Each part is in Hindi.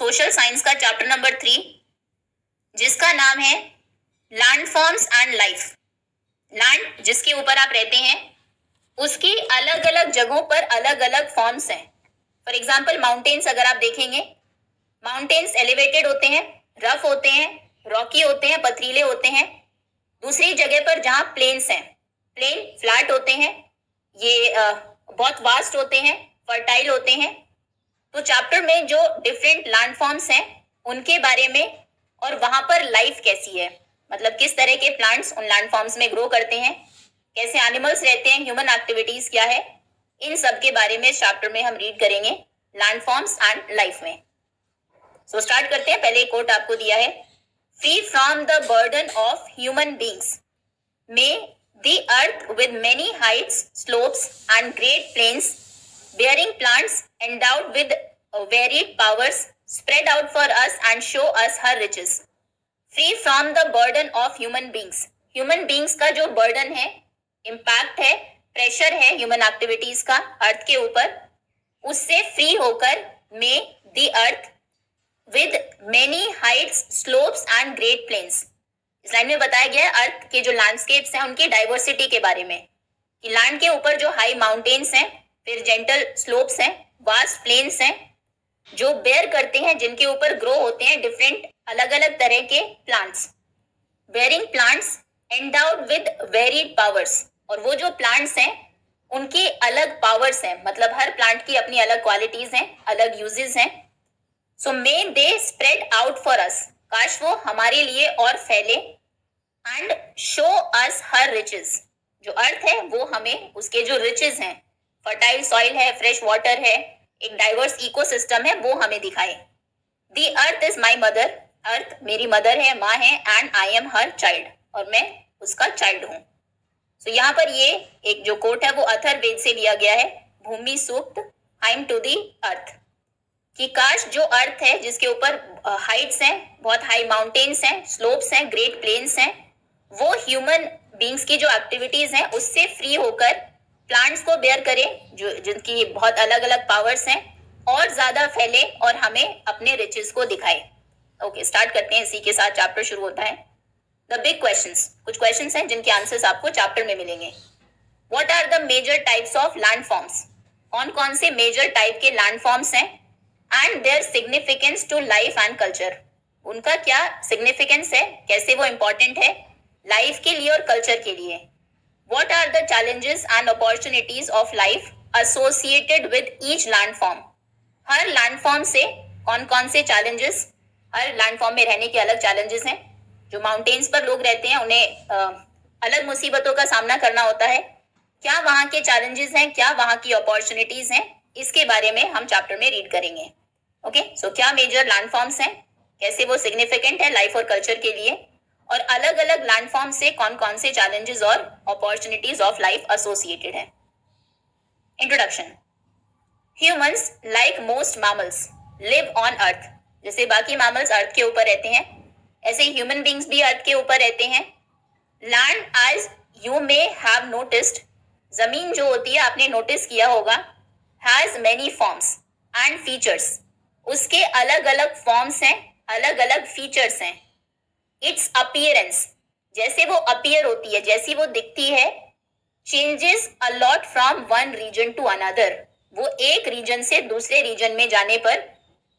सोशल साइंस का चैप्टर नंबर 3, जिसका नाम है लैंडफॉर्म्स एंड लाइफ। लैंड जिसके ऊपर आप रहते हैं उसकी अलग अलग जगहों पर अलग अलग फॉर्म्स हैं। फॉर एग्जाम्पल माउंटेन्स अगर आप देखेंगे, माउंटेन्स एलिवेटेड होते हैं, रफ होते हैं, रॉकी होते हैं, पथरीले होते हैं। दूसरी जगह पर जहाँ प्लेन्स हैं, प्लेन फ्लैट होते हैं, ये बहुत वास्ट होते हैं, फर्टाइल होते हैं। तो चैप्टर में जो डिफरेंट लैंडफॉर्म्स हैं उनके बारे में और वहां पर लाइफ कैसी है, मतलब किस तरह के प्लांट्स उन लैंडफॉर्म्स में ग्रो करते हैं, कैसे एनिमल्स रहते हैं, ह्यूमन एक्टिविटीज क्या है, इन सब के बारे में चैप्टर में हम रीड करेंगे लैंडफॉर्म्स एंड लाइफ में। सो स्टार्ट करते हैं। पहले कोट आपको दिया है, free from the burden of human beings may the earth with many heights, slopes and great plains bearing plants endowed with varied powers spread out for us and show us her riches. Free from the burden of human beings. Human beings का जो burden है, impact है, pressure है human activities का अर्थ के ऊपर, उससे free होकर may the earth with many heights, slopes and great plains. इस लाइन में बताया गया है अर्थ के जो लैंडस्केप्स हैं उनकी डाइवर्सिटी के बारे में, कि लैंड के ऊपर जो हाई माउंटेन्स हैं, फिर जेंटल स्लोप्स हैं, वास्ट प्लेन्स हैं जो बेयर करते हैं, जिनके ऊपर ग्रो होते हैं डिफरेंट अलग अलग तरह के plants, bearing plants endowed with varied powers. और वो जो प्लांट्स हैं उनके अलग पावर्स हैं, मतलब हर प्लांट की अपनी अलग क्वालिटीज हैं, अलग यूजेस हैं। So may they spread out for us, काश वो हमारे लिए और फैले, and show us her riches, जो अर्थ है वो हमें उसके जो रिचेस हैं, फर्टाइल सॉइल है, फ्रेश वाटर है, एक डाइवर्स इकोसिस्टम है, वो हमें दिखाए। दी अर्थ इज माई मदर, अर्थ मेरी मदर है, माँ है, and I am her child, और मैं उसका चाइल्ड हूँ। सो यहाँ पर ये एक जो कोट है वो अथर्ववेद से लिया गया है, भूमि सूक्त हाइम टू दी अर्थ, कि काश जो अर्थ है जिसके ऊपर हाइट्स हैं, बहुत हाई माउंटेन्स हैं, स्लोप्स हैं, ग्रेट प्लेन्स हैं, वो ह्यूमन बींग्स की जो एक्टिविटीज हैं उससे फ्री होकर प्लांट्स को बेयर करे, जो जिनकी बहुत अलग अलग पावर्स हैं, और ज्यादा फैले और हमें अपने रिचेस को दिखाए। ओके, स्टार्ट करते हैं। इसी के साथ चैप्टर शुरू होता है। द बिग क्वेश्चंस, कुछ क्वेश्चंस हैं जिनके आंसर्स आपको चैप्टर में मिलेंगे। What are the major types of landforms, कौन कौन से मेजर टाइप के लैंडफॉर्म्स हैं, and their significance to life and culture, उनका क्या सिग्निफिकेंस है, कैसे वो इंपॉर्टेंट है लाइफ के लिए और कल्चर के लिए। What are the challenges and opportunities of life associated with each landform? Her landform से कौन कौन से चैलेंजेस, हर लैंडफॉर्म में रहने के अलग चैलेंजेस हैं। जो माउंटेन्स पर लोग रहते हैं उन्हें अलग मुसीबतों का सामना करना होता है, क्या वहाँ के चैलेंजेस हैं, क्या वहाँ की अपॉर्चुनिटीज हैं, इसके बारे में हम चैप्टर में रीड करेंगे। ओके, सो क्या मेजर लैंडफॉर्म्स हैं, कैसे वो सिग्निफिकेंट है लाइफ और कल्चर के लिए, और अलग अलग लैंडफॉर्म से कौन कौन से चैलेंजेस और अपॉर्चुनिटीज ऑफ लाइफ एसोसिएटेड है। Introduction. Humans like most mammals live on earth, जैसे बाकी मैमल्स अर्थ के ऊपर रहते हैं, ऐसे ही ह्यूमन बींग्स भी अर्थ के ऊपर रहते हैं। Land, as you may have noticed, जमीन जो होती है आपने नोटिस किया होगा, has many forms and features, उसके अलग अलग फॉर्म्स हैं, अलग अलग फीचर्स हैं। इट्स अपीयरेंस, जैसे वो अपीयर होती है, जैसी वो दिखती है, changes a lot from one region to another, वो एक रीजन से दूसरे रीजन में जाने पर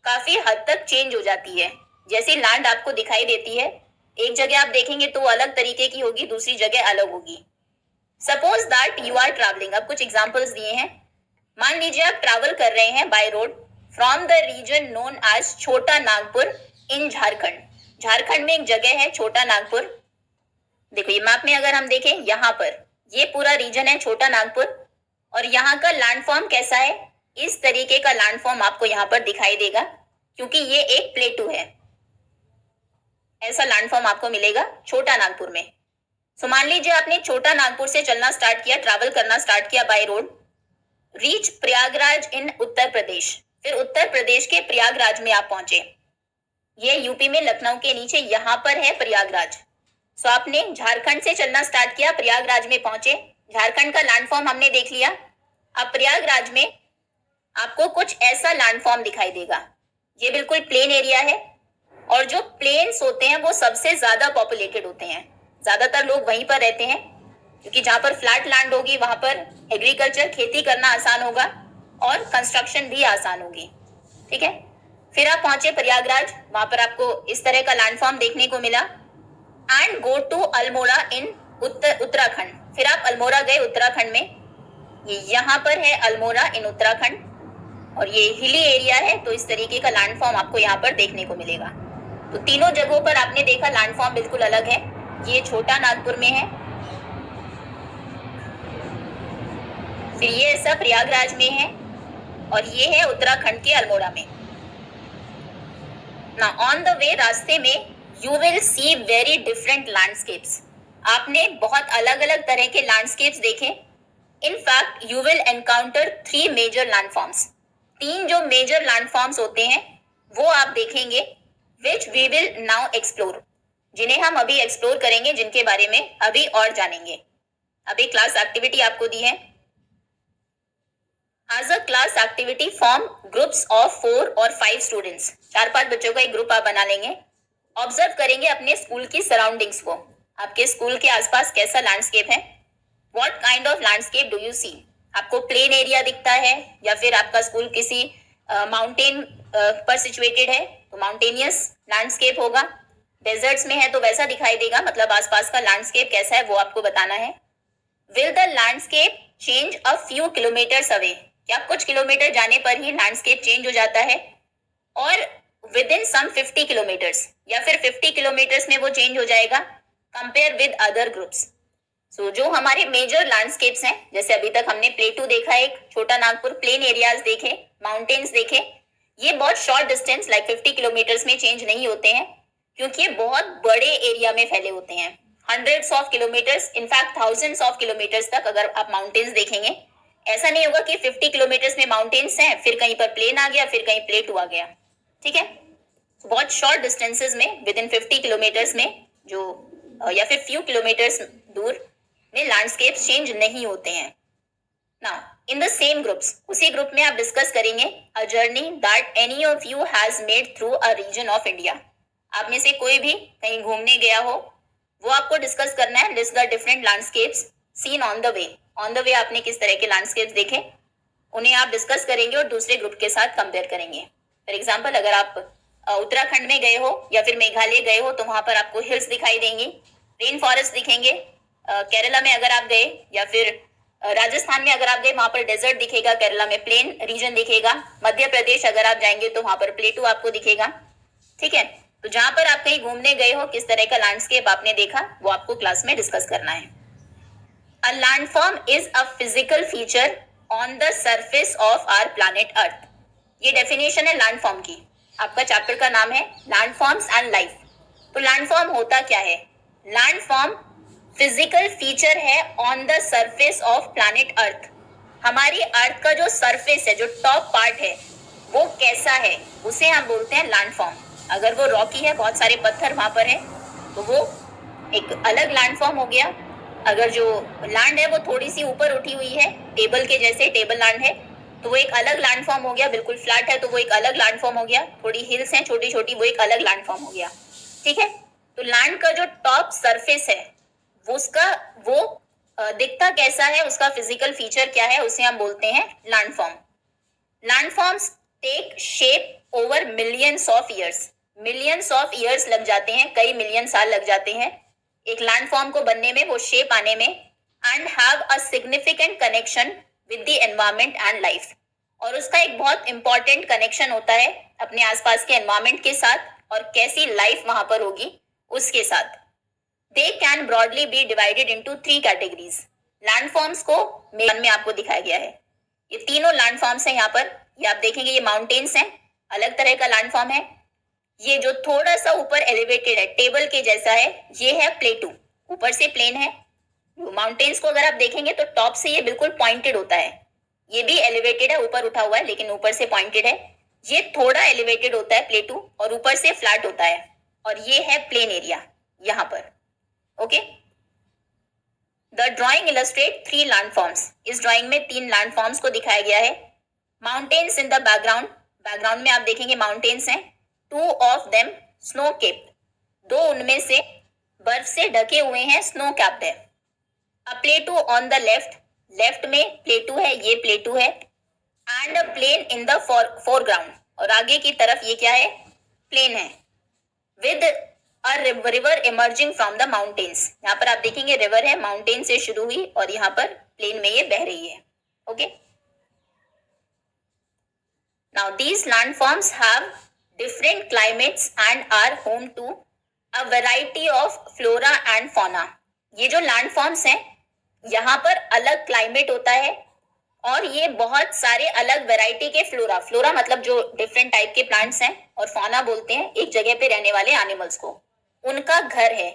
काफी हद तक चेंज हो जाती है। जैसे लैंड आपको दिखाई देती है, एक जगह आप देखेंगे तो अलग तरीके की होगी, दूसरी जगह अलग होगी। Suppose that you are travelling, अब कुछ एग्जाम्पल्स दिए हैं। मान लीजिए आप ट्रैवल कर रहे हैं by road from the region known as Chota Nagpur इन झारखंड। झारखंड में एक जगह है छोटा नागपुर। देखो ये मैप में अगर हम देखें, यहाँ पर ये पूरा रीजन है छोटा नागपुर, और यहाँ का लैंडफॉर्म कैसा है, इस तरीके का लैंडफॉर्म आपको यहाँ पर दिखाई देगा, क्योंकि ये एक प्लेटू है। ऐसा लैंडफॉर्म आपको मिलेगा छोटा नागपुर में। सो मान लीजिए आपने छोटा नागपुर से चलना स्टार्ट किया, ट्रैवल करना स्टार्ट किया बाय रोड, रीच प्रयागराज इन उत्तर प्रदेश, फिर उत्तर प्रदेश के प्रयागराज में आप पहुंचे। ये यूपी में लखनऊ के नीचे यहाँ पर है प्रयागराज। सो आपने झारखंड से चलना स्टार्ट किया, प्रयागराज में पहुंचे, झारखंड का लैंडफॉर्म हमने देख लिया। अब प्रयागराज में आपको कुछ ऐसा लैंडफॉर्म दिखाई देगा, ये बिल्कुल प्लेन एरिया है, और जो प्लेन्स होते हैं वो सबसे ज्यादा पॉपुलेटेड होते हैं, ज्यादातर लोग वहीं पर रहते हैं, क्योंकि जहां पर फ्लैट लैंड होगी वहां पर एग्रीकल्चर, खेती करना आसान होगा और कंस्ट्रक्शन भी आसान होगी। ठीक है, फिर आप पहुंचे प्रयागराज, वहां पर आपको इस तरह का लैंडफॉर्म देखने को मिला। एंड गो टू अल्मोड़ा इन उत्तराखंड, फिर आप अल्मोड़ा गए उत्तराखंड में, ये यहाँ पर है अल्मोड़ा इन उत्तराखंड, और ये हिली एरिया है, तो इस तरीके का लैंडफॉर्म आपको यहाँ पर देखने को मिलेगा। तो तीनों जगहों पर आपने देखा लैंडफॉर्म बिल्कुल अलग है। ये छोटा नागपुर में है, फिर ये ऐसा प्रयागराज में है, और ये है उत्तराखंड के अल्मोड़ा में। ना ऑन द वे, रास्ते में you will see very different landscapes, आपने बहुत अलग अलग तरह के लैंडस्केप्स देखे। In fact you will encounter 3 major landforms, 3 जो मेजर लैंडफॉर्म्स होते हैं वो आप देखेंगे, which we will now explore, जिन्हें हम अभी एक्सप्लोर करेंगे, जिनके बारे में अभी और जानेंगे। अभी क्लास एक्टिविटी आपको दी है। As a class activity form groups of 4 और 5 स्टूडेंट्स, 4-5 बच्चों का एक ग्रुप आप बना लेंगे। ऑब्जर्व करेंगे अपने स्कूल की सराउंडिंग्स को, आपके स्कूल के आसपास कैसा लैंडस्केप है। What kind of landscape do you see, आपको प्लेन एरिया दिखता है या फिर आपका स्कूल किसी माउंटेन पर सिचुएटेड है तो माउंटेनियस लैंडस्केप होगा, डेजर्ट्स में है तो वैसा दिखाई देगा, मतलब आसपास का लैंडस्केप कैसा है वो आपको बताना है। Will the landscape change a few kilometres away, क्या कुछ किलोमीटर जाने पर ही लैंडस्केप चेंज हो जाता है, और विद इन सम 50 किलोमीटर्स, या फिर 50 किलोमीटर्स में वो चेंज हो जाएगा, कंपेयर विद अदर ग्रुप्स। सो जो हमारे मेजर लैंडस्केप्स हैं, जैसे अभी तक हमने प्लेटू देखा, एक छोटा नागपुर, प्लेन एरियाज देखे, माउंटेन्स देखे, ये बहुत शॉर्ट डिस्टेंस लाइक 50 किलोमीटर्स में चेंज नहीं होते हैं, क्योंकि ये बहुत बड़े एरिया में फैले होते हैं, hundreds of kilometres, in fact thousands of kilometres तक अगर आप माउंटेन्स देखेंगे। ऐसा नहीं होगा कि 50 किलोमीटर्स में माउंटेन्स हैं, फिर कहीं पर प्लेन आ गया, फिर कहीं प्लेटू आ गया। ठीक है, बहुत शॉर्ट डिस्टेंसेस में, विद इन 50 किलोमीटर्स में जो या फिर फ्यू किलोमीटर्स दूर में लैंडस्केप्स चेंज नहीं होते हैं। Now in the same groups, उसी ग्रुप में आप डिस्कस करेंगे a journey that any of you has made through a region of India, आप में से कोई भी कहीं घूमने गया हो वो आपको डिस्कस करना है। List the different landscapes seen on the way, on the way आपने किस तरह के लैंडस्केप्स देखे, उन्हें आप डिस्कस करेंगे और दूसरे ग्रुप के साथ कंपेयर करेंगे। फॉर एग्जाम्पल, अगर आप उत्तराखंड में गए हो या फिर मेघालय गए हो तो वहां पर आपको हिल्स दिखाई देंगी, रेन फॉरेस्ट दिखेंगे। केरला में अगर आप गए या फिर राजस्थान में अगर आप गए, वहां पर डेजर्ट दिखेगा, केरला में प्लेन रीजन दिखेगा, मध्य प्रदेश अगर आप जाएंगे तो वहां पर प्लेटू आपको दिखेगा। ठीक है, तो जहां पर आप कहीं घूमने गए हो, किस तरह का लैंडस्केप आपने देखा, वो आपको क्लास में डिस्कस करना है। A landform is a physical feature on the surface of our planet earth, ये डेफिनेशन है लैंडफॉर्म की। आपका चैप्टर का नाम है लैंडफॉर्म्स एंड लाइफ। तो लैंडफॉर्म होता क्या है? लैंडफॉर्म फिजिकल फीचर है on the surface of planet earth, हमारी अर्थ का जो सरफेस है, जो टॉप पार्ट है, वो कैसा है, उसे हम बोलते हैं लैंडफॉर्म। अगर वो रॉकी है, बहुत सारे पत्थर वहां पर है, तो वो एक अलग लैंडफॉर्म हो गया। अगर जो लैंड है वो थोड़ी सी ऊपर उठी हुई है, टेबल के जैसे, टेबल लैंड है, तो वो एक अलग लैंडफॉर्म हो गया। बिल्कुल फ्लैट है तो वो एक अलग लैंडफॉर्म हो गया। थोड़ी हिल्स हैं छोटी छोटी, वो एक अलग लैंडफॉर्म हो गया। ठीक है, तो लैंड का जो टॉप सरफेस है वो उसका दिखता कैसा है, उसका फिजिकल फीचर क्या है, उसे हम बोलते हैं landform. Landforms take shape over millions of years, millions of years लग जाते हैं, कई मिलियन साल लग जाते हैं एक लैंडफॉर्म को बनने में, वो शेप आने में। And have a significant connection with the environment and life, और उसका एक बहुत इंपॉर्टेंट कनेक्शन होता है अपने आसपास के एनवायरमेंट के साथ और कैसी लाइफ वहां पर होगी उसके साथ। They can broadly be divided into 3 categories. Landforms को मेन में आपको दिखाया गया है, ये तीनों लैंडफॉर्म्स हैं यहाँ पर। ये आप देखेंगे ये माउंटेन्स हैं, अलग तरह का लैंडफॉर्म है। ये जो थोड़ा सा ऊपर एलिवेटेड है, टेबल के जैसा है, ये है प्लेटू, ऊपर से प्लेन है। माउंटेन्स को अगर आप देखेंगे तो टॉप से ये बिल्कुल पॉइंटेड होता है, ये भी एलिवेटेड है, ऊपर उठा हुआ है लेकिन ऊपर से पॉइंटेड है। ये थोड़ा एलिवेटेड होता है प्लेटू और ऊपर से फ्लैट होता है, और ये है प्लेन एरिया यहाँ पर। Okay, the drawing illustrate 3 landforms, इस ड्रॉइंग में 3 लैंडफॉर्म्स को दिखाया गया है। Mountains in the background, background में आप देखेंगे माउंटेन्स हैं, 2 ऑफ देम स्नो केप्ड, 2 उनमें से बर्फ से ढके हुए हैं, स्नो कैप्ड है। A plateau on the left, left में प्लेटू है, ये प्लेटू है, and a plain in the foreground, और आगे की तरफ ये क्या है, प्लेन है, with a river emerging from the mountains, यहाँ पर आप देखेंगे रिवर है, माउंटेन से शुरू हुई और यहाँ पर प्लेन में ये बह रही है। Okay, now these landforms have different climates and are home to a variety of flora and fauna। ये जो लैंडफॉर्म्स हैं यहाँ पर अलग क्लाइमेट होता है और ये बहुत सारे अलग वैरायटी के फ्लोरा, फ्लोरा मतलब जो डिफरेंट टाइप के प्लांट्स हैं, और फौना बोलते हैं एक जगह पे रहने वाले एनिमल्स को, उनका घर है।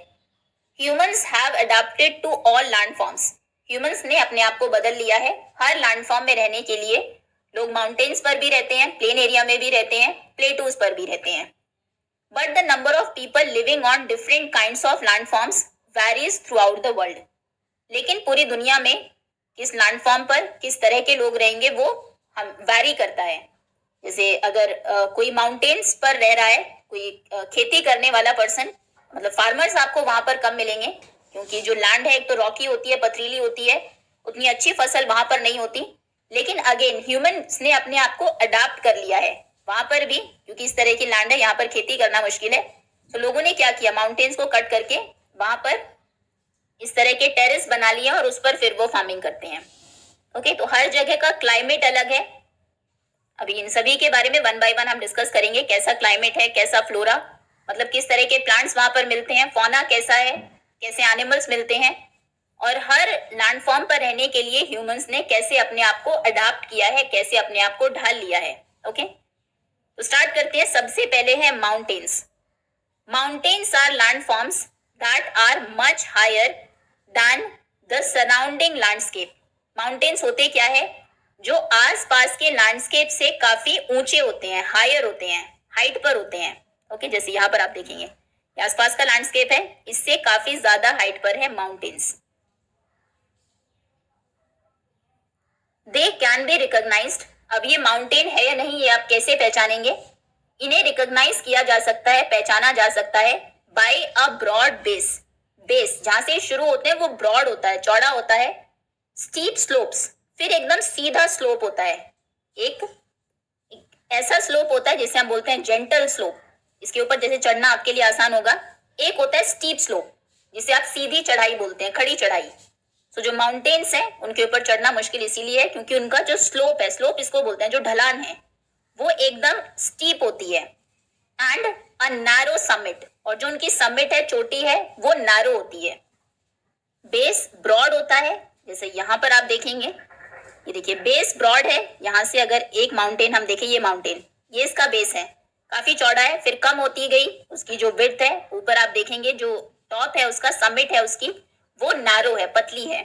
Humans have adopted to all landforms, humans ने अपने आप को बदल लिया है हर लैंडफॉर्म में रहने के लिए। लोग माउंटेन्स पर भी रहते हैं, प्लेन एरिया में भी रहते हैं, प्लेटूज पर भी रहते हैं। But the number of people living on different kinds of landforms varies through out the world, लेकिन पूरी दुनिया में किस लैंडफॉर्म पर किस तरह के लोग रहेंगे वो हम वैरी करता है। जैसे अगर कोई माउंटेन्स पर रह रहा है, कोई खेती करने वाला पर्सन, मतलब फार्मर्स आपको वहां पर कम मिलेंगे, क्योंकि जो लैंड है एक तो रॉकी होती है, पथरीली होती है, उतनी अच्छी फसल वहां पर नहीं होती। लेकिन अगेन ह्यूमंस ने अपने आप को अडाप्ट कर लिया है वहां पर भी, क्योंकि इस तरह की लैंड है, यहाँ पर खेती करना मुश्किल है, तो लोगों ने क्या किया, माउंटेन्स को कट करके वहां पर इस तरह के टेरेस बना लिए और उस पर फिर वो फार्मिंग करते हैं। ओके, तो हर जगह का क्लाइमेट अलग है। अभी इन सभी के बारे में वन बाय वन हम डिस्कस करेंगे, कैसा क्लाइमेट है, कैसा फ्लोरा, मतलब किस तरह के प्लांट्स वहां पर मिलते हैं, फौना कैसा है, कैसे एनिमल्स मिलते हैं, और हर लैंडफॉर्म पर रहने के लिए ह्यूमंस ने कैसे अपने आप को अडाप्ट किया है, कैसे अपने आप को ढाल लिया है। ओके, तो स्टार्ट करते हैं। सबसे पहले है mountains. Mountains are landforms that are much higher than the surrounding landscape. Mountains होते क्या है, जो आसपास के लैंडस्केप से काफी ऊंचे होते हैं, हायर होते हैं, हाइट पर होते हैं। ओके, जैसे यहाँ पर आप देखेंगे आसपास का लैंडस्केप है, इससे काफी ज्यादा हाइट पर है mountains. They can be recognised. अब ये माउंटेन है या नहीं ये आप कैसे पहचानेंगे, इन्हें रिकॉग्नाइज किया जा सकता है, पहचाना जा सकता है by a broad base. Base जहां से शुरू होते हैं वो ब्रॉड होता है, चौड़ा होता है, स्टीप स्लोप्स, फिर एकदम सीधा स्लोप होता है, एक ऐसा स्लोप होता है जिसे हम बोलते हैं जेंटल स्लोप, इसके ऊपर जैसे चढ़ना आपके लिए आसान होगा। एक होता है स्टीप स्लोप जिसे आप सीधी चढ़ाई बोलते हैं, खड़ी चढ़ाई। तो जो माउंटेन्स हैं उनके ऊपर चढ़ना मुश्किल इसीलिए है क्योंकि उनका जो स्लोप है, स्लोप इसको बोलते हैं, जो ढलान है वो एकदम स्टीप होती है, एंड अ नैरो समिट, और जो उनकी समिट है, चोटी है, वो नैरो होती है। बेस ब्रॉड होता है, जैसे यहाँ पर आप देखेंगे, ये देखिए बेस ब्रॉड है, यहाँ से अगर एक माउंटेन हम देखें, ये माउंटेन, ये इसका बेस है, काफी चौड़ा है, फिर कम होती गई उसकी जो विड्थ है, ऊपर आप देखेंगे जो टॉप है उसका, समिट है उसकी, वो नैरो है, पतली है।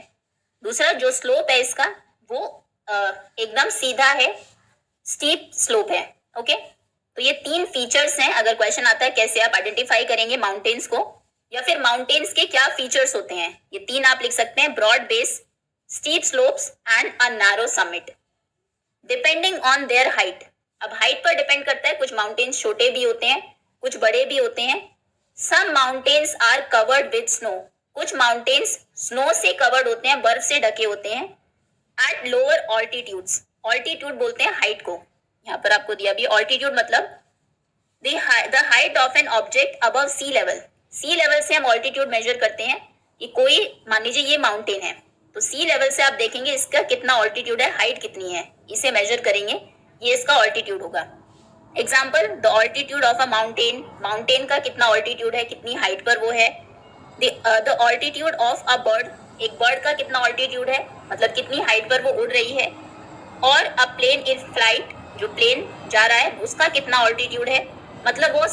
दूसरा जो स्लोप है इसका वो एकदम सीधा है, स्टीप स्लोप है। ओके, तो ये 3 फीचर्स हैं। अगर क्वेश्चन आता है कैसे आप आइडेंटिफाई करेंगे माउंटेन्स को, या फिर माउंटेन्स के क्या फीचर्स होते हैं, ये 3 आप लिख सकते हैं, broad base, steep slopes and a narrow summit, depending on their height. अब हाइट पर डिपेंड करता है, कुछ माउंटेन्स छोटे भी होते हैं, कुछ बड़े भी होते हैं। Some mountains are covered with snow, कुछ माउंटेन्स स्नो से कवर्ड होते हैं, बर्फ से ढके होते हैं। एट लोअर ऑल्टीट्यूड्स, ऑल्टीट्यूड बोलते हैं हाइट को, यहाँ पर आपको दिया भी ऑल्टीट्यूड मतलब the height of an object above sea level. Sea level से हम ऑल्टीट्यूड मेजर करते हैं कि कोई, मान लीजिए ये माउंटेन है, तो सी लेवल से आप देखेंगे इसका कितना ऑल्टीट्यूड है, हाइट कितनी है, इसे मेजर करेंगे, ये इसका ऑल्टीट्यूड होगा। Example, the altitude of a mountain, mountain का कितना ऑल्टीट्यूड है, कितनी हाइट पर वो है। The altitude of a bird, एक बर्ड का कितना ऑल्टीट्यूड है, मतलब कितनी हाइट पर वो उड़ रही है। और अ प्लेन इन फ्लाइट, जो प्लेन जा रहा है उसका कितना ऑल्टीट्यूड है, मतलब वो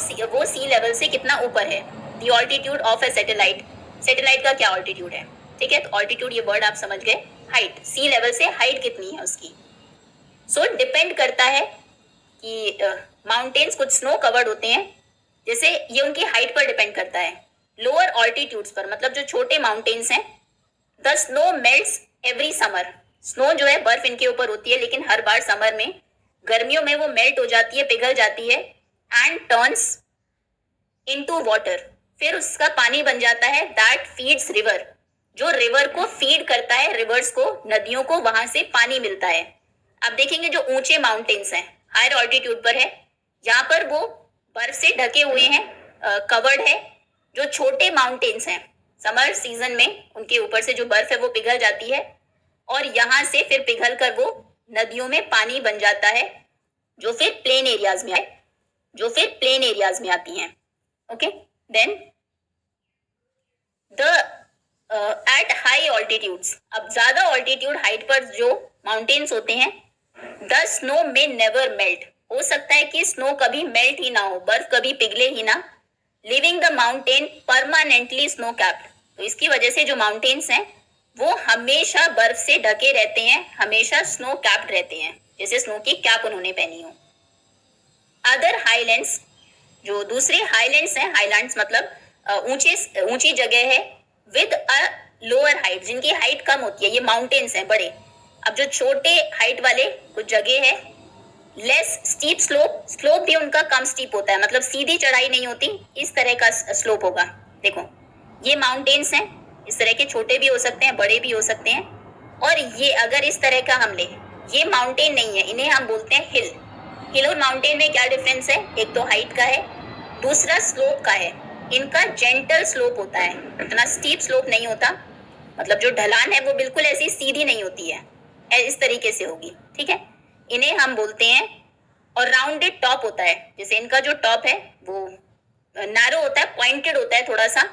सी लेवल से कितना ऊपर है। The altitude of a satellite, satellite का क्या ऑल्टीट्यूड है, ठीक है। तो ऑल्टीट्यूड ये वर्ड आप समझ गए, हाइट, सी लेवल से हाइट कितनी है उसकी। सो डिपेंड करता है कि माउंटेन्स कुछ स्नो कवर्ड होते हैं, जैसे ये उनकी हाइट पर डिपेंड करता है। लोअर ऑल्टीट्यूड्स पर, मतलब जो छोटे माउंटेन्स हैं, the snow melts every summer, snow जो है बर्फ इनके ऊपर होती है, लेकिन हर बार समर में गर्मियों में वो मेल्ट हो जाती है, पिघल जाती है एंड टर्न्स इनटू वाटर, फिर उसका पानी बन जाता है दैट फीड्स रिवर, जो रिवर को फीड करता है, रिवर्स को, नदियों को, वहां से पानी मिलता है। अब देखेंगे जो ऊंचे माउंटेन्स हैं, हायर ऑल्टीट्यूड पर है, यहाँ पर वो बर्फ से ढके हुए हैं, कवर्ड है। जो छोटे माउंटेन्स हैं, समर सीजन में उनके ऊपर से जो बर्फ है वो पिघल जाती है और यहाँ से फिर पिघल कर वो नदियों में पानी बन जाता है, जो फिर प्लेन एरियाज में आती हैं। Okay, then the at high altitudes, अब ज्यादा ऑल्टीट्यूड हाइट पर जो माउंटेन्स होते हैं, the snow may never melt, हो सकता है कि स्नो कभी मेल्ट ही ना हो, बर्फ कभी पिघले ही ना, living the mountain permanently snow capped, तो इसकी वजह से जो माउंटेन्स हैं वो हमेशा बर्फ से ढके रहते हैं, हमेशा स्नो कैप्ड रहते हैं, जैसे स्नो की कैप उन्होंने पहनी हो। अदर हाईलैंड्स, जो दूसरे हाईलैंड्स हैं, हाईलैंड्स मतलब ऊंची जगह है, विद अ लोअर हाइट, जिनकी हाइट कम होती है, ये माउंटेन्स हैं बड़े। अब जो छोटे हाइट वाले कुछ जगह है, लेस स्टीप स्लोप, स्लोप भी उनका कम स्टीप होता है, मतलब सीधी चढ़ाई नहीं होती, इस तरह का स्लोप होगा। देखो ये माउंटेन्स हैं, इस तरह के छोटे भी हो सकते हैं, बड़े भी हो सकते हैं, और ये अगर इस तरह का हम ले, ये माउंटेन नहीं है, इन्हें हम बोलते हैं हिल। हिल और माउंटेन में क्या डिफरेंस है, एक तो हाइट का है, दूसरा स्लोप का है। इनका जेंटल स्लोप होता है, इतना स्टीप स्लोप नहीं होता, मतलब जो ढलान है वो बिल्कुल ऐसी सीधी नहीं होती है, इस तरीके से होगी, ठीक है, इन्हें हम बोलते हैं। और राउंडेड टॉप होता है, जैसे इनका जो टॉप है वो नैरो होता है, पॉइंटेड होता है थोड़ा सा,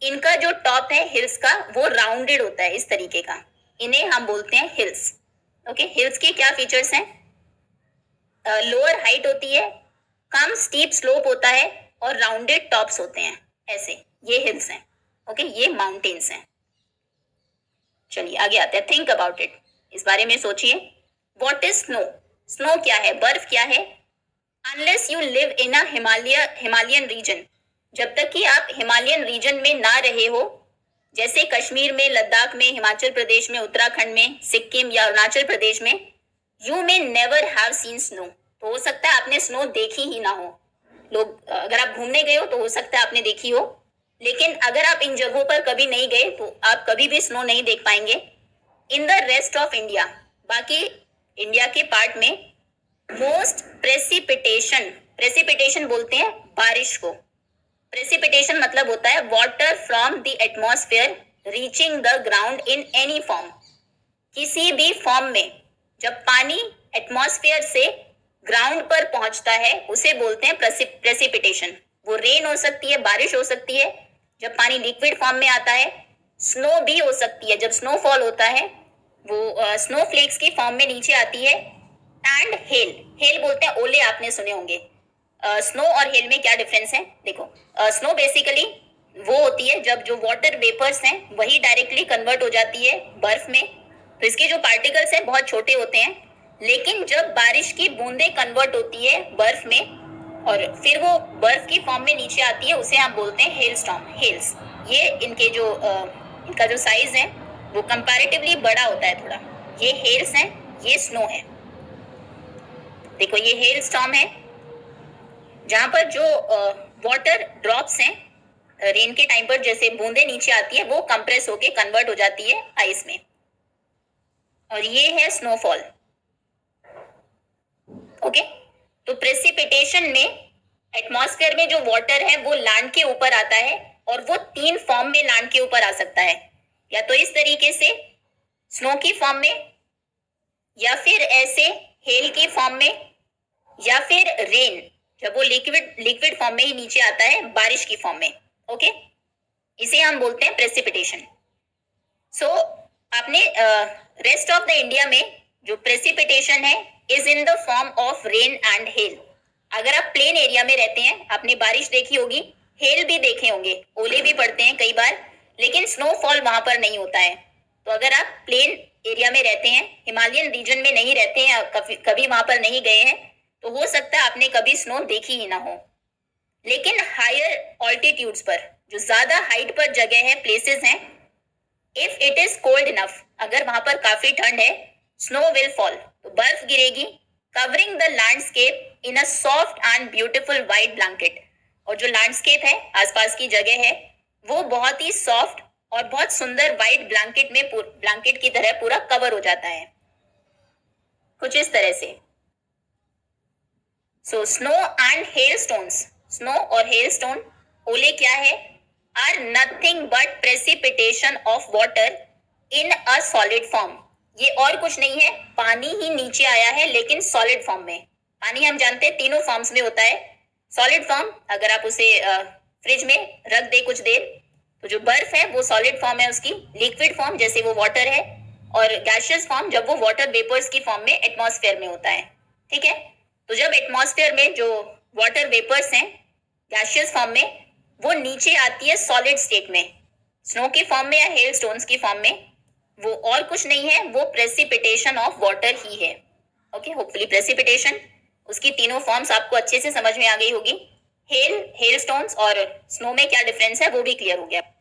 इनका जो टॉप है हिल्स का वो राउंडेड होता है इस तरीके का, इन्हें हम बोलते हैं हिल्स। ओके, हिल्स के क्या फीचर्स हैं, लोअर हाइट होती है, कम स्टीप स्लोप होता है और राउंडेड टॉप्स होते हैं, ऐसे ये हिल्स हैं। ओके, ये माउंटेन्स हैं। चलिए आगे आते हैं, थिंक अबाउट इट, इस बारे में सोचिए। व्हाट इज स्नो, स्नो क्या है, बर्फ क्या है। Unless you live in a Himalayan region, जब तक कि आप हिमालयन रीजन में ना रहे हो, जैसे कश्मीर में, लद्दाख में, हिमाचल प्रदेश में, उत्तराखंड में, सिक्किम या अरुणाचल प्रदेश में, you may never have seen snow, तो हो सकता है आपने स्नो देखी ही ना हो। लोग, अगर आप घूमने गए हो तो हो सकता है आपने देखी हो, लेकिन अगर आप इन जगहों पर कभी नहीं गए तो आप कभी भी स्नो नहीं देख पाएंगे। In the rest of India, बाकी इंडिया के पार्ट में, मोस्ट प्रेसिपिटेशन, प्रेसिपिटेशन बोलते हैं बारिश को, प्रेसिपिटेशन मतलब होता है water from the atmosphere reaching the ground in any form, किसी भी फॉर्म में जब पानी एटमॉस्फेयर से ग्राउंड पर पहुंचता है उसे बोलते हैं प्रेसिपिटेशन। वो रेन हो सकती है, बारिश हो सकती है, जब पानी लिक्विड फॉर्म में आता है, स्नो भी हो सकती है, जब स्नोफॉल होता है वो स्नो फ्लेक्स की फॉर्म में नीचे आती है, एंड हेल, हेल बोलते हैं ओले, आपने सुने होंगे। स्नो और हेल में क्या डिफरेंस है, देखो स्नो बेसिकली वो होती है जब जो वाटर वेपर्स हैं वही डायरेक्टली कन्वर्ट हो जाती है बर्फ में, तो इसके जो पार्टिकल्स हैं बहुत छोटे होते हैं, लेकिन जब बारिश की बूंदें कन्वर्ट होती है बर्फ में और फिर वो बर्फ की फॉर्म में नीचे आती है, उसे हम बोलते हैं हेल स्टॉर्म, हेल्स। ये इनके जो इनका जो साइज है वो कंपैरेटिवली बड़ा होता है थोड़ा, ये हेल्स हैं, ये स्नो है। देखो ये हेल स्टॉर्म है, जहां पर जो वाटर ड्रॉप्स हैं रेन के टाइम पर, जैसे बूंदे नीचे आती है, वो कंप्रेस होके कन्वर्ट हो जाती है आइस में, और ये है स्नोफॉल। ओके, तो प्रेसिपिटेशन में एटमॉस्फेयर में जो वाटर है वो लैंड के ऊपर आता है, और वो तीन फॉर्म में लैंड के ऊपर आ सकता है, या तो इस तरीके से स्नो की फॉर्म में, या फिर ऐसे हेल की फॉर्म में, या फिर रेन, जब वो लिक्विड फॉर्म में ही नीचे आता है बारिश की फॉर्म में। ओके, इसे हम बोलते हैं प्रेसिपिटेशन। सो आपने रेस्ट ऑफ द इंडिया में जो प्रेसिपिटेशन है is in the form of rain and hell. अगर आप प्लेन एरिया में रहते हैं, आपने बारिश देखी होगी, हेल भी देखे होंगे, ओले भी पड़ते हैं कई बार, लेकिन स्नोफॉल वहां पर नहीं होता है। तो अगर आप प्लेन एरिया में रहते हैं, हिमालयन रीजन में नहीं रहते हैं, कभी वहां पर नहीं गए हैं, तो हो सकता है आपने कभी स्नो देखी ही ना हो। लेकिन हायर ऑल्टीट्यूड्स पर, जो ज्यादा हाइट पर जगह है, प्लेसेस हैं, if it is cold enough, अगर वहां पर काफी ठंड है, स्नो विल फॉल, तो बर्फ गिरेगी, covering the landscape in a soft and beautiful white blanket. और जो लैंडस्केप है, आसपास की जगह है, वो बहुत ही सॉफ्ट और बहुत सुंदर वाइट ब्लैंकेट की तरह पूरा कवर हो जाता है, कुछ इस तरह से। So snow and hailstones, snow और हेलस्टोन, ओले क्या है, are nothing but precipitation of water in a solid form. ये और कुछ नहीं है, पानी ही नीचे आया है लेकिन सॉलिड फॉर्म में। पानी हम जानते हैं तीनों फॉर्म्स में होता है। सॉलिड फॉर्म, अगर आप उसे फ्रिज में रख दे कुछ देर, तो जो बर्फ है वो सॉलिड फॉर्म है उसकी। लिक्विड फॉर्म जैसे वो वाटर है, और गैशियस फॉर्म जब वो वाटर वेपर्स की फॉर्म में एटमॉस्फेयर में होता है। ठीक है, तो जब एटमॉस्फेयर में जो वाटर वेपर्स हैं गैशियस फॉर्म में, वो नीचे आती है सॉलिड स्टेट में, स्नो की फॉर्म में या हेल स्टोन्स की फॉर्म में, वो और कुछ नहीं है, वो प्रेसिपिटेशन ऑफ वाटर ही है। ओके, होपफुली प्रेसिपिटेशन, उसकी तीनों फॉर्म्स आपको अच्छे से समझ में आ गई होगी। हेल स्टोन्स और स्नो में क्या डिफरेंस है वो भी क्लियर हो गया।